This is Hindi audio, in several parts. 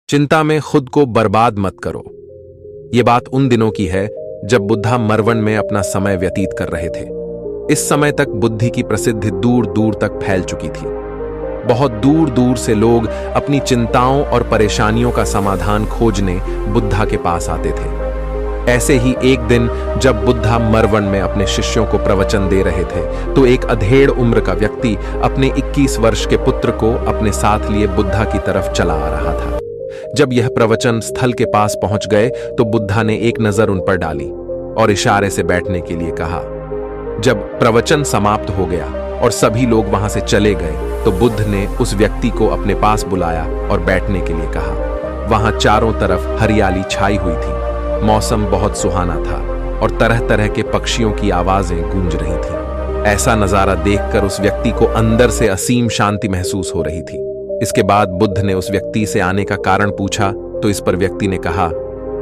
चिंता में खुद को बर्बाद मत करो। ये बात उन दिनों की है जब बुद्धा मरवन में अपना समय व्यतीत कर रहे थे। इस समय तक बुद्धि की प्रसिद्धि दूर दूर तक फैल चुकी थी। बहुत दूर दूर से लोग अपनी चिंताओं और परेशानियों का समाधान खोजने बुद्धा के पास आते थे। ऐसे ही एक दिन जब बुद्धा मरवन में अपने शिष्यों को प्रवचन दे रहे थे तो एक अधेड़ उम्र का व्यक्ति अपने 21 वर्ष के पुत्र को अपने साथ लिए बुद्धा की तरफ चला आ रहा था। जब यह प्रवचन स्थल के पास पहुंच गए तो बुद्धा ने एक नजर उन पर डाली और इशारे से बैठने के लिए कहा। जब प्रवचन समाप्त हो गया और सभी लोग वहां से चले गए तो बुद्ध ने उस व्यक्ति को अपने पास बुलाया और बैठने के लिए कहा। वहां चारों तरफ हरियाली छाई हुई थी, मौसम बहुत सुहाना था और तरह तरह के पक्षियों की आवाजें गूंज रही थी। ऐसा नजारा देखकर उस व्यक्ति को अंदर से असीम शांति महसूस हो रही थी। इसके बाद बुद्ध ने उस व्यक्ति से आने का कारण पूछा तो इस पर व्यक्ति ने कहा,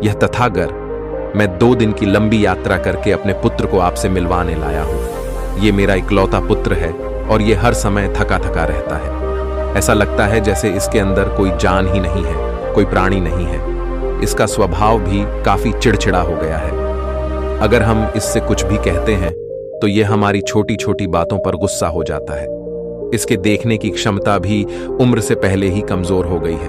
यह तथागर, मैं 2 दिन की लंबी यात्रा करके अपने पुत्र को आपसे मिलवाने लाया हूं। ये मेरा इकलौता पुत्र है और ये हर समय थका थका रहता है। ऐसा लगता है जैसे इसके अंदर कोई जान ही नहीं है, कोई प्राणी नहीं है। इसका स्वभाव भी काफी चिड़चिड़ा हो गया है। अगर हम इससे कुछ भी कहते हैं तो यह हमारी छोटी छोटी बातों पर गुस्सा हो जाता है। इसके देखने की क्षमता भी उम्र से पहले ही कमजोर हो गई है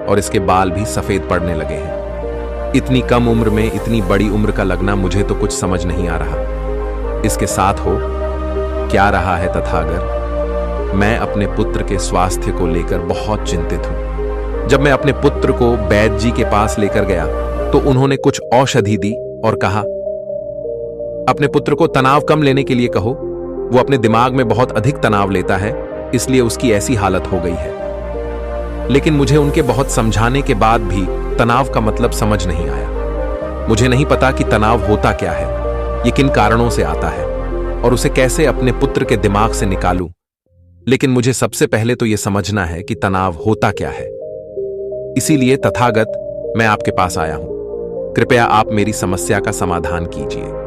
और इसके बाल भी सफेद पड़ने लगे हैं। इतनी कम उम्र में इतनी बड़ी उम्र का लगना मुझे तो कुछ समझ नहीं आ रहा। इसके साथ हो क्या रहा है तथागर? मैं अपने पुत्र के स्वास्थ्य को लेकर बहुत चिंतित हूं। जब मैं अपने पुत्र को वैद्य जी के पास लेकर गया तो उन्होंने कुछ औषधि दी और कहा, अपने पुत्र को तनाव कम लेने के लिए कहो। वो अपने दिमाग में बहुत अधिक तनाव लेता है, इसलिए उसकी ऐसी हालत हो गई है। लेकिन मुझे उनके बहुत समझाने के बाद भी तनाव का मतलब समझ नहीं आया। मुझे नहीं पता कि तनाव होता क्या है, ये किन कारणों से आता है और उसे कैसे अपने पुत्र के दिमाग से निकालूं। लेकिन मुझे सबसे पहले तो यह समझना है कि तनाव होता क्या है। इसीलिए तथागत, मैं आपके पास आया हूं। कृपया आप मेरी समस्या का समाधान कीजिए।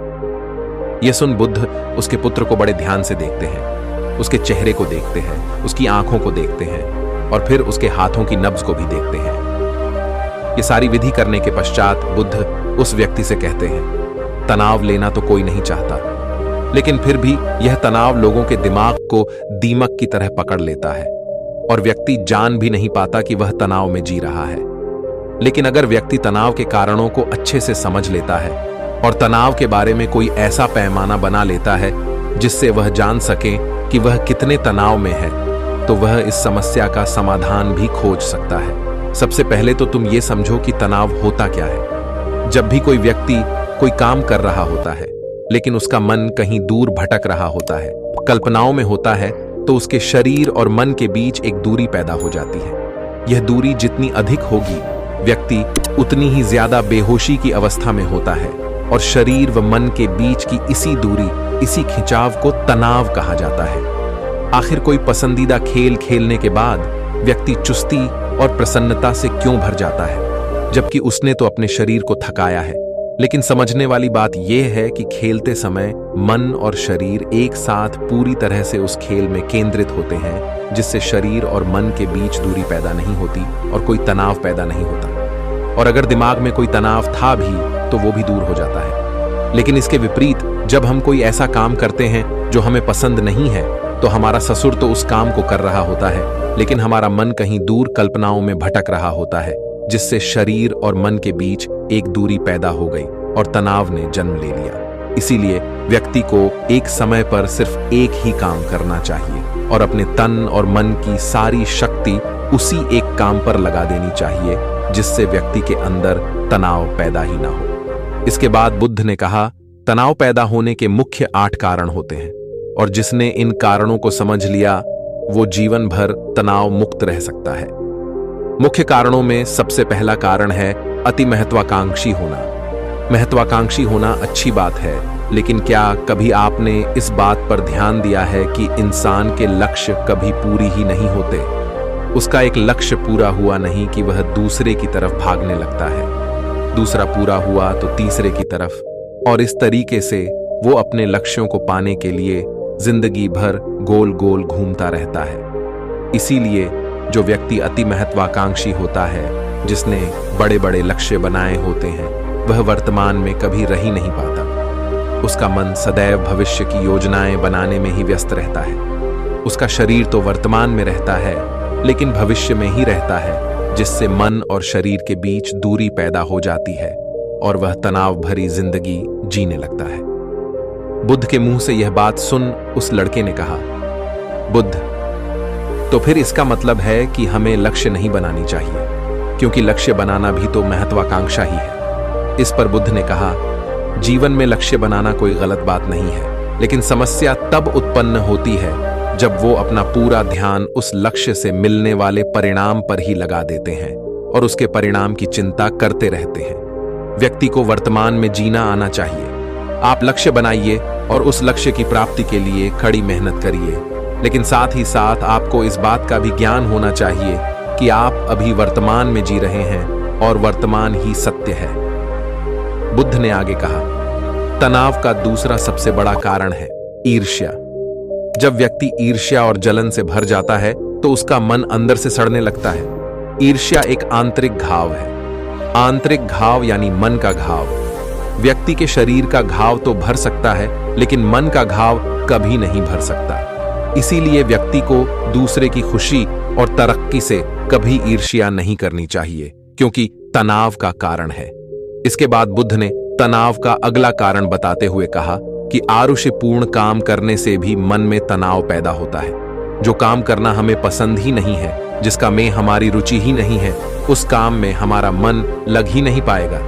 यह सुन बुद्ध उसके पुत्र को बड़े ध्यान से देखते हैं, उसके चेहरे को देखते हैं, उसकी आंखों को देखते हैं और फिर उसके हाथों की नब्ज को भी देखते हैं। ये सारी विधि करने के पश्चात बुद्ध उस व्यक्ति से कहते हैं, तनाव लेना तो कोई नहीं चाहता, लेकिन फिर भी यह तनाव लोगों के दिमाग को दीमक की तरह पकड़ लेता है और व्यक्ति जान भी नहीं पाता कि वह तनाव में जी रहा है। लेकिन अगर व्यक्ति तनाव के कारणों को अच्छे से समझ लेता है और तनाव के बारे में कोई ऐसा पैमाना बना लेता है जिससे वह जान सके कि वह कितने तनाव में है, तो वह इस समस्या का समाधान भी खोज सकता है। सबसे पहले तो तुम ये समझो कि तनाव होता क्या है। जब भी कोई व्यक्ति कोई काम कर रहा होता है लेकिन उसका मन कहीं दूर भटक रहा होता है, कल्पनाओं में होता है, तो उसके शरीर और मन के बीच एक दूरी पैदा हो जाती है। यह दूरी जितनी अधिक होगी, व्यक्ति उतनी ही ज्यादा बेहोशी की अवस्था में होता है और शरीर व मन के बीच की इसी दूरी, इसी खिंचाव को तनाव कहा जाता है। आखिर कोई पसंदीदा खेल खेलने के बाद व्यक्ति चुस्ती और प्रसन्नता से क्यों भर जाता है, जबकि उसने तो अपने शरीर को थकाया है। लेकिन समझने वाली बात यह है कि खेलते समय मन और शरीर एक साथ पूरी तरह से उस खेल में केंद्रित होते हैं, जिससे शरीर और मन के बीच दूरी पैदा नहीं होती और कोई तनाव पैदा नहीं होता। और अगर दिमाग में कोई तनाव था भी तो वो भी दूर हो जाता है। लेकिन इसके विपरीत जब हम कोई ऐसा काम करते हैं जो हमें पसंद नहीं है तो हमारा ससुर तो उस काम को कर रहा होता है, लेकिन हमारा मन कहीं दूर कल्पनाओं में भटक रहा होता है, जिससे शरीर और मन के बीच एक दूरी पैदा हो गई और तनाव ने जन्म ले लिया। इसीलिए व्यक्ति को एक समय पर सिर्फ एक ही काम करना चाहिए और अपने तन और मन की सारी शक्ति उसी एक काम पर लगा देनी चाहिए, जिससे व्यक्ति के अंदर तनाव पैदा ही ना हो। इसके बाद बुद्ध ने कहा, तनाव पैदा होने के मुख्य 8 कारण होते हैं और जिसने इन कारणों को समझ लिया वो जीवन भर तनाव मुक्त रह सकता है। मुख्य कारणों में सबसे पहला कारण है अति महत्वाकांक्षी होना। महत्वाकांक्षी होना अच्छी बात है, लेकिन क्या कभी आपने इस बात पर ध्यान दिया है कि इंसान के लक्ष्य कभी पूरी ही नहीं होते। उसका एक लक्ष्य पूरा हुआ नहीं कि वह दूसरे की तरफ भागने लगता है, दूसरा पूरा हुआ तो तीसरे की तरफ, और इस तरीके से वो अपने लक्ष्यों को पाने के लिए जिंदगी भर गोल गोल घूमता रहता है। इसीलिए जो व्यक्ति अति महत्वाकांक्षी होता है जिसने बड़े बड़े लक्ष्य बनाए होते हैं वह वर्तमान में कभी रह ही नहीं पाता। उसका मन सदैव भविष्य की योजनाएं बनाने में ही व्यस्त रहता है। उसका शरीर तो वर्तमान में रहता है लेकिन भविष्य में ही रहता है, जिससे मन और शरीर के बीच दूरी पैदा हो जाती है और वह तनाव भरी जिंदगी जीने लगता है। बुद्ध के मुंह से यह बात सुन उस लड़के ने कहा, बुद्ध, तो फिर इसका मतलब है कि हमें लक्ष्य नहीं बनानी चाहिए, क्योंकि लक्ष्य बनाना भी तो महत्वाकांक्षा ही है। इस पर बुद्ध ने कहा, जीवन में लक्ष्य बनाना कोई गलत बात नहीं है, लेकिन समस्या तब उत्पन्न होती है जब वो अपना पूरा ध्यान उस लक्ष्य से मिलने वाले परिणाम पर ही लगा देते हैं और उसके परिणाम की चिंता करते रहते हैं। व्यक्ति को वर्तमान में जीना आना चाहिए। आप लक्ष्य बनाइए और उस लक्ष्य की प्राप्ति के लिए कड़ी मेहनत करिए, लेकिन साथ ही साथ आपको इस बात का भी ज्ञान होना चाहिए कि आप अभी वर्तमान में जी रहे हैं और वर्तमान ही सत्य है। बुद्ध ने आगे कहा, तनाव का दूसरा सबसे बड़ा कारण है ईर्ष्या। जब व्यक्ति ईर्ष्या और जलन से भर जाता है तो उसका मन अंदर से सड़ने लगता है। ईर्ष्या एक आंतरिक घाव है। आंतरिक घाव यानी मन का घाव। व्यक्ति के शरीर का घाव तो भर सकता है, लेकिन मन का घाव कभी नहीं भर सकता। इसीलिए व्यक्ति को दूसरे की खुशी और तरक्की से कभी ईर्ष्या नहीं करनी चाहिए, क्योंकि तनाव का कारण है। इसके बाद बुद्ध ने तनाव का अगला कारण बताते हुए कहा कि आरुषिपूर्ण काम करने से भी मन में तनाव पैदा होता है। जो काम करना हमें पसंद ही नहीं है, जिसका में हमारी रुचि ही नहीं है, उस काम में हमारा मन लग ही नहीं पाएगा।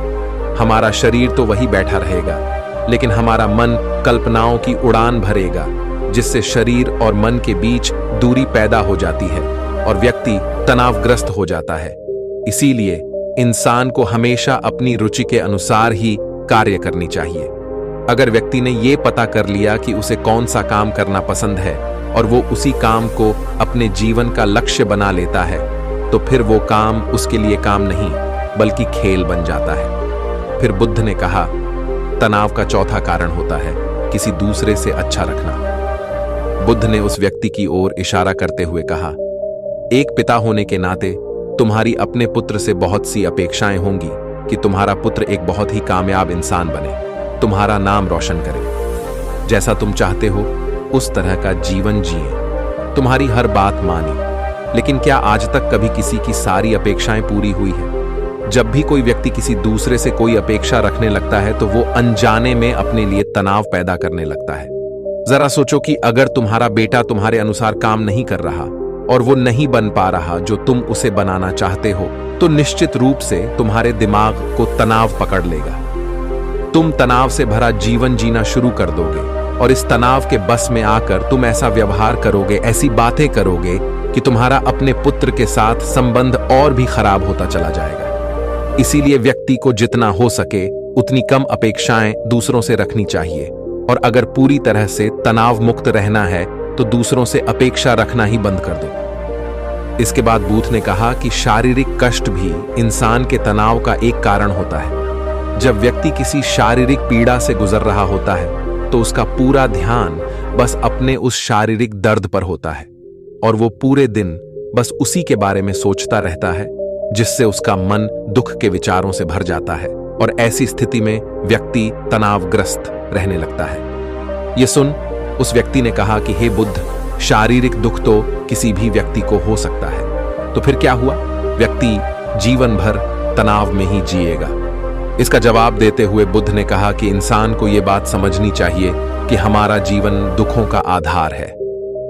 हमारा शरीर तो वही बैठा रहेगा, लेकिन हमारा मन कल्पनाओं की उड़ान भरेगा, जिससे शरीर और मन के बीच दूरी पैदा हो जाती है और व्यक्ति तनावग्रस्त हो जाता है। इसीलिए इंसान को हमेशा अपनी रुचि के अनुसार ही कार्य करनी चाहिए। अगर व्यक्ति ने यह पता कर लिया कि उसे कौन सा काम करना पसंद है और वो उसी काम को अपने जीवन का लक्ष्य बना लेता है, तो फिर वो काम उसके लिए काम नहीं बल्कि खेल बन जाता है। फिर बुद्ध ने कहा, तनाव का चौथा कारण होता है किसी दूसरे से अच्छा रखना। बुद्ध ने उस व्यक्ति की ओर इशारा करते हुए कहा, एक पिता होने के नाते तुम्हारी अपने पुत्र से बहुत सी अपेक्षाएं होंगी कि तुम्हारा पुत्र एक बहुत ही कामयाब इंसान बने, तुम्हारा नाम रोशन करे। जैसा तुम चाहते हो उस तरह का जीवन जिए, तुम्हारी हर बात मानी। लेकिन क्या आज तक कभी किसी की सारी अपेक्षाएं पूरी हुई है? जब भी कोई व्यक्ति किसी दूसरे से कोई अपेक्षा रखने लगता है तो वो अनजाने में अपने लिए तनाव पैदा करने लगता है। जरा सोचो कि अगर तुम्हारा बेटा तुम्हारे अनुसार काम नहीं कर रहा और वो नहीं बन पा रहा जो तुम उसे बनाना चाहते हो, तो निश्चित रूप से तुम्हारे दिमाग को तनाव पकड़ लेगा। तुम तनाव से भरा जीवन जीना शुरू कर दोगे और इस तनाव के बस में आकर तुम ऐसा व्यवहार करोगे, ऐसी बातें करोगे कि तुम्हारा अपने पुत्र के साथ संबंध और भी खराब होता चला जाएगा। इसीलिए व्यक्ति को जितना हो सके उतनी कम अपेक्षाएं दूसरों से रखनी चाहिए, और अगर पूरी तरह से तनाव मुक्त रहना है तो दूसरों से अपेक्षा रखना ही बंद कर दो। इसके बाद बुद्ध ने कहा कि शारीरिक कष्ट भी इंसान के तनाव का एक कारण होता है। जब व्यक्ति किसी शारीरिक पीड़ा से गुजर रहा होता है तो उसका पूरा ध्यान बस अपने उस शारीरिक दर्द पर होता है और वो पूरे दिन बस उसी के बारे में सोचता रहता है, जिससे उसका मन दुख के विचारों से भर जाता है और ऐसी स्थिति में व्यक्ति तनावग्रस्त रहने लगता है। ये सुन उस व्यक्ति ने कहा कि हे बुद्ध, शारीरिक दुख तो किसी भी व्यक्ति को हो सकता है, तो फिर क्या हुआ? व्यक्ति जीवन भर तनाव में ही जिएगा। इसका जवाब देते हुए बुद्ध ने कहा कि इंसान को यह बात समझनी चाहिए कि हमारा जीवन दुखों का आधार है।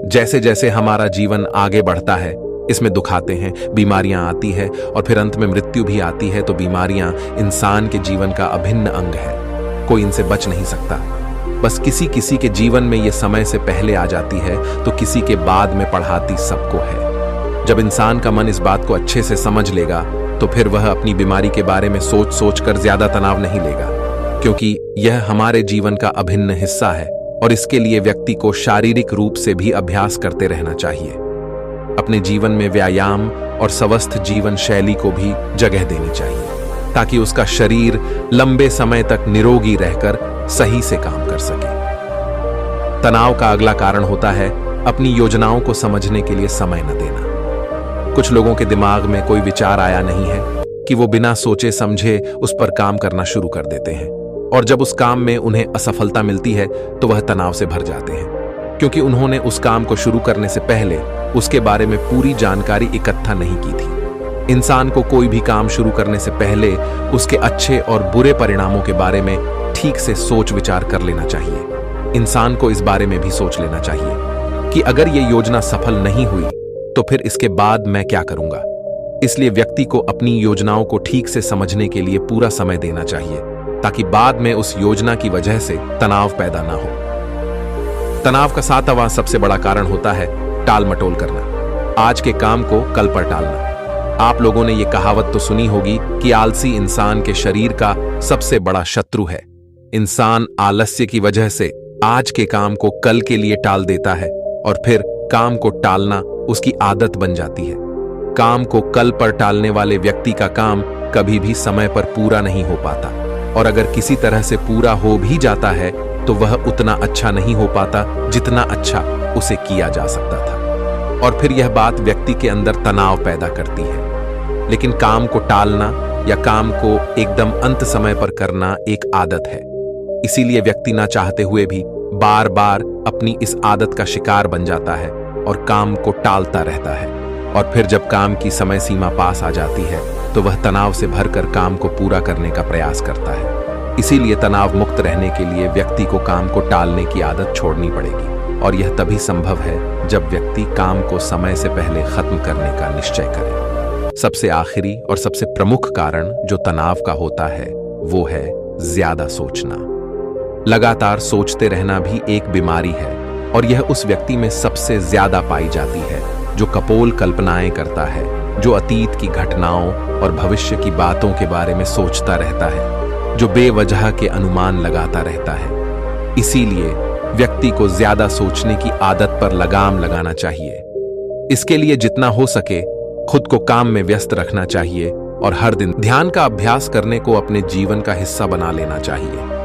जैसे जैसे हमारा जीवन आगे बढ़ता है, इसमें दुख आते हैं, बीमारियां आती है और फिर अंत में मृत्यु भी आती है। तो बीमारियां इंसान के जीवन का अभिन्न अंग है, कोई इनसे बच नहीं सकता। बस किसी किसी के जीवन में ये समय से पहले आ जाती है तो किसी के बाद में पढ़ाती सबको है। जब इंसान का मन इस बात को अच्छे से समझ लेगा तो फिर वह अपनी बीमारी के बारे में सोच सोच कर ज्यादा तनाव नहीं लेगा, क्योंकि यह हमारे जीवन का अभिन्न हिस्सा है और इसके लिए व्यक्ति को शारीरिक रूप से भी अभ्यास करते रहना चाहिए। अपने जीवन में व्यायाम और स्वस्थ जीवन शैली को भी जगह देनी चाहिए ताकि उसका शरीर लंबे समय तक निरोगी रहकर सही से काम कर सके। तनाव का अगला कारण होता है अपनी योजनाओं को समझने के लिए समय न देना। कुछ लोगों के दिमाग में कोई विचार आया नहीं है कि वो बिना सोचे समझे उस पर काम करना शुरू कर देते हैं, और जब उस काम में उन्हें असफलता मिलती है तो वह तनाव से भर जाते हैं, क्योंकि उन्होंने उस काम को शुरू करने से पहले उसके बारे में पूरी जानकारी इकट्ठा नहीं की थी। इंसान को कोई भी काम शुरू करने से पहले उसके अच्छे और बुरे परिणामों के बारे में ठीक से सोच विचार कर लेना चाहिए। इंसान को इस बारे में भी सोच लेना चाहिए कि अगर ये योजना सफल नहीं हुई तो फिर इसके बाद मैं क्या करूंगा। इसलिए व्यक्ति को अपनी योजनाओं को ठीक से समझने के लिए पूरा समय देना चाहिए, ताकि बाद में उस योजना की वजह से तनाव पैदा ना हो। तनाव का 7वां सबसे बड़ा कारण होता है टाल मटोल करना, आज के काम को कल पर टालना। आप लोगों ने यह कहावत तो सुनी होगी कि आलसी इंसान के शरीर का सबसे बड़ा शत्रु है। इंसान आलस्य की वजह से आज के काम को कल के लिए टाल देता है और फिर काम को टालना उसकी आदत बन जाती है। काम को कल पर टालने वाले व्यक्ति का काम कभी भी समय पर पूरा नहीं हो पाता, और अगर किसी तरह से पूरा हो भी जाता है तो वह उतना अच्छा नहीं हो पाता जितना अच्छा उसे किया जा सकता था, और फिर यह बात व्यक्ति के अंदर तनाव पैदा करती है। लेकिन काम को टालना या काम को एकदम अंत समय पर करना एक आदत है, इसीलिए व्यक्ति ना चाहते हुए भी बार बार अपनी इस आदत का शिकार बन जाता है और काम को टालता रहता है, और फिर जब काम की समय सीमा पास आ जाती है तो वह तनाव से भरकर काम को पूरा करने का प्रयास करता है। इसीलिए तनाव मुक्त रहने के लिए व्यक्ति को काम को टालने की आदत छोड़नी पड़ेगी, और यह तभी संभव है जब व्यक्ति काम को समय से पहले खत्म करने का निश्चय करे। सबसे आखिरी और सबसे प्रमुख कारण जो तनाव का होता है वो है ज्यादा सोचना। लगातार सोचते रहना भी एक बीमारी है, और यह उस व्यक्ति में सबसे ज्यादा पाई जाती है जो कपोल कल्पनाएं करता है, जो अतीत की घटनाओं और भविष्य की बातों के बारे में सोचता रहता है, जो बेवजह के अनुमान लगाता रहता है। इसीलिए व्यक्ति को ज्यादा सोचने की आदत पर लगाम लगाना चाहिए। इसके लिए जितना हो सके खुद को काम में व्यस्त रखना चाहिए, और हर दिन ध्यान का अभ्यास करने को अपने जीवन का हिस्सा बना लेना चाहिए।